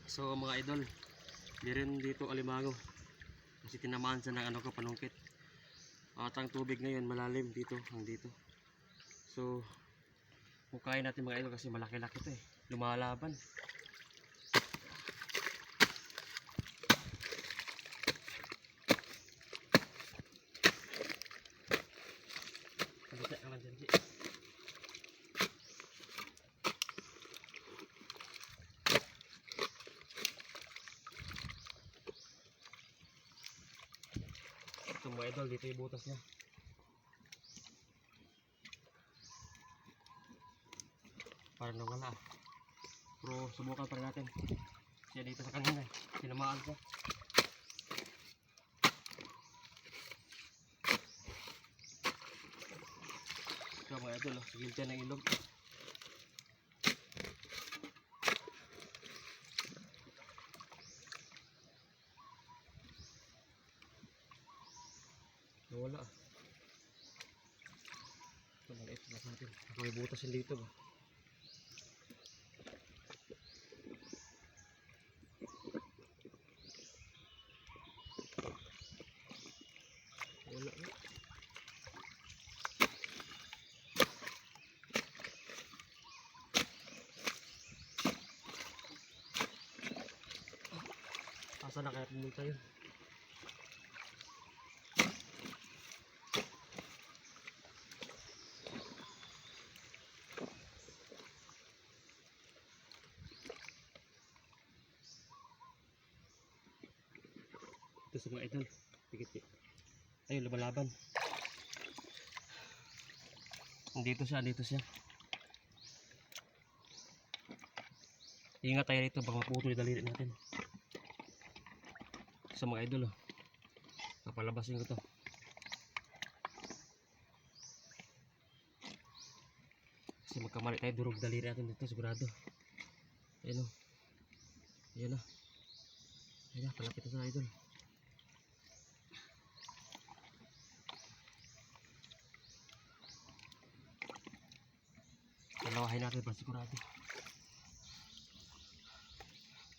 So mga idol, meron dito alimango kasi tinamaan siya ng panungkit. At ang tubig ngayon malalim dito, dito. So hukayin natin mga idol kasi malaki-laki ito lumalaban. Ito mga idol, dito yung butas niya. Para nawala. Pero subukan pa natin. Siya dito sa kanina, sinamaan siya. Ito mga idol, sa gilid ng ilog. Nawala ito maliit na natin. Ako may butas yun dito ba. Wala na. Asa na kaya pumunta yun? Ito sa mga idol, pikit. Ayun, lumalaban. Dito siya. Ingat tayo rito, baka maputol yung daliri natin. Sa mga idol, napalabasin ko to. Kasi magkamali tayo, durog daliri natin dito, sigurado. Ayun o. Ayun na, palapit na sa idol. Dalawahin natin para sigurado.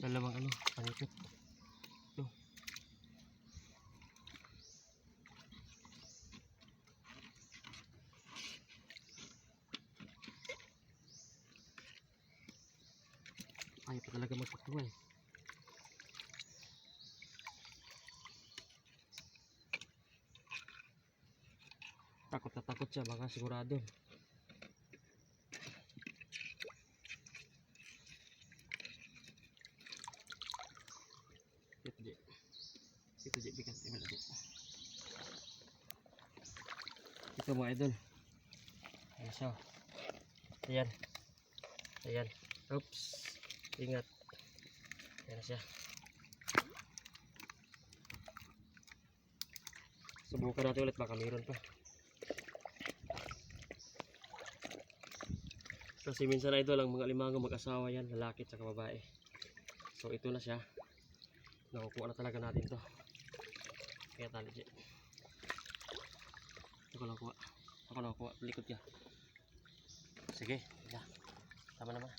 Dalawang pangikot. Ito. Ayaw pa talaga magpaktuwa Takot na takot siya, baka sigurado. Ito di bigat ito mga idol. Ayan siya. Ayan. Oops. Ingat. Ayan siya. Subukan natin ulit, baka mayroon pa. Kasi minsan idol, ang mga alimango mag-asawa yan, lalaki at saka babae. So ito na siya. Nakukuha na talaga natin to. Kaya tali siya. Ako lang kuha. Likod niya. Sige, tama naman.